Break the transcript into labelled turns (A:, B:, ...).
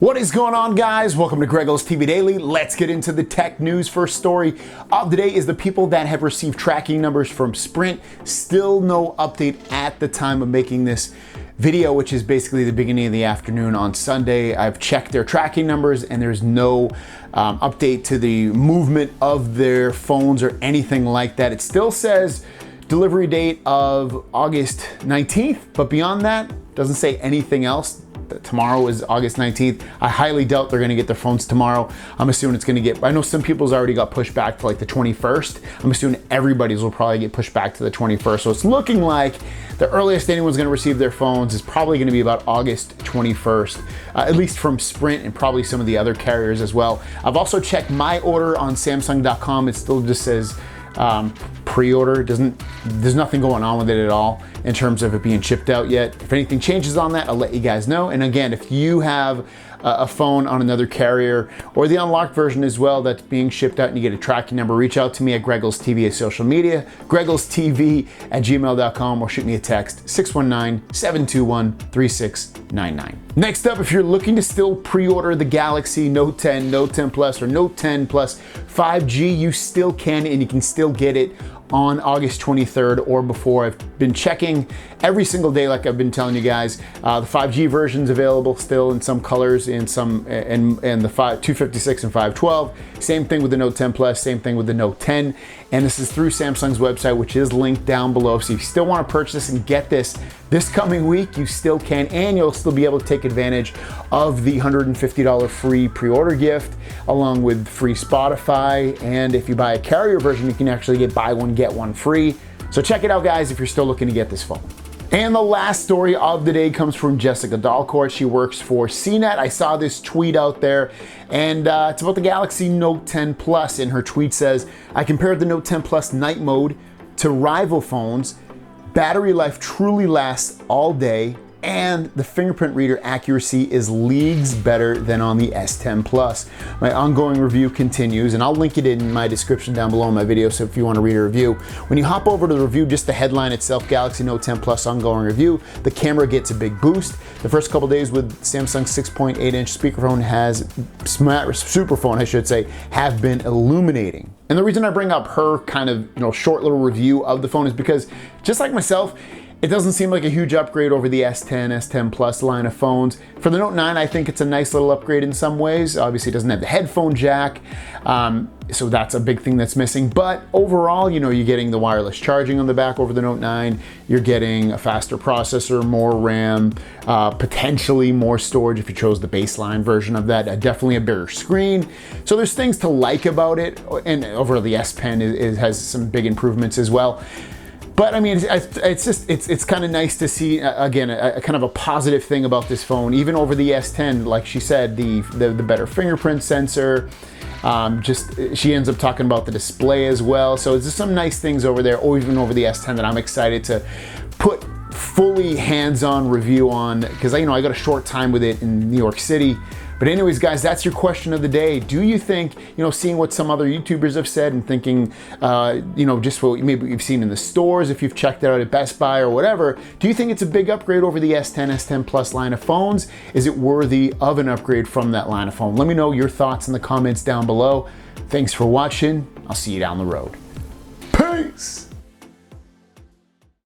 A: What is going on, guys? Welcome to Greggles TV Daily. Let's get into the tech news. First story of the day is the people that have received tracking numbers from Sprint. Still no update at the time of making this video, which is basically the beginning of the afternoon on Sunday. I've checked their tracking numbers and there's no update to the movement of their phones or anything like that. It still says delivery date of August 19th, but beyond that, doesn't say anything else. Tomorrow is August 19th. I highly doubt they're gonna get their phones tomorrow. I'm assuming it's gonna get, I know some people's already got pushed back to like the 21st. I'm assuming everybody's will probably get pushed back to the 21st. So it's looking like the earliest anyone's gonna receive their phones is probably gonna be about August 21st, at least from Sprint and probably some of the other carriers as well. I've also checked my order on Samsung.com. It still just says pre-order. There's nothing going on with it at all in terms of it being shipped out yet. If anything changes on that, I'll let you guys know. And again, if you have a phone on another carrier or the unlocked version as well that's being shipped out and you get a tracking number, reach out to me at Greggles TV at social media, gregglestv@gmail.com, or shoot me a text 619-721-3699. Next up, if you're looking to still pre-order the Galaxy Note 10, Note 10 Plus, or Note 10 Plus 5G, you still can, and you can still get it on August 23rd or before. I've been checking every single day, like I've been telling you guys. The 5G version's available still in some colors, in some, and the 256 and 512. Same thing with the Note 10 Plus, same thing with the Note 10. And this is through Samsung's website, which is linked down below. So if you still want to purchase and get this coming week, you still can, and you'll still be able to take advantage of the $150 free pre-order gift, along with free Spotify. And if you buy a carrier version, you can actually get buy one, get one free. So check it out, guys, if you're still looking to get this phone. And the last story of the day comes from Jessica Dalcourt. She works for CNET. I saw this tweet out there, and it's about the Galaxy Note 10 Plus. And her tweet says, I compared the Note 10 Plus night mode to rival phones. Battery life truly lasts all day, and the fingerprint reader accuracy is leagues better than on the S10 Plus. My ongoing review continues, and I'll link it in my description down below in my video, so if you want to read a review. When you hop over to the review, just the headline itself, Galaxy Note 10 Plus ongoing review, the camera gets a big boost. The first couple days with Samsung's 6.8-inch speakerphone superphone, I should say, have been illuminating. And the reason I bring up her kind of short little review of the phone is because, just like myself, it doesn't seem like a huge upgrade over the S10, S10 Plus line of phones. For the Note 9, I think it's a nice little upgrade in some ways. Obviously, it doesn't have the headphone jack, so that's a big thing that's missing. But overall, you're getting the wireless charging on the back over the Note 9. You're getting a faster processor, more RAM, potentially more storage if you chose the baseline version of that. Definitely a bigger screen. So there's things to like about it. And over the S Pen, it has some big improvements as well. But I mean, it's kind of nice to see, again, a kind of a positive thing about this phone. Even over the S10, like she said, the better fingerprint sensor. She ends up talking about the display as well. So there's some nice things over there, or even over the S10, that I'm excited to put fully hands-on review on, because I got a short time with it in New York City. But anyways, guys, that's your question of the day. Do you think, seeing what some other YouTubers have said and thinking, just what maybe you've seen in the stores, if you've checked it out at Best Buy or whatever, do you think it's a big upgrade over the S10, S10 Plus line of phones? Is it worthy of an upgrade from that line of phone? Let me know your thoughts in the comments down below. Thanks for watching. I'll see you down the road. Peace!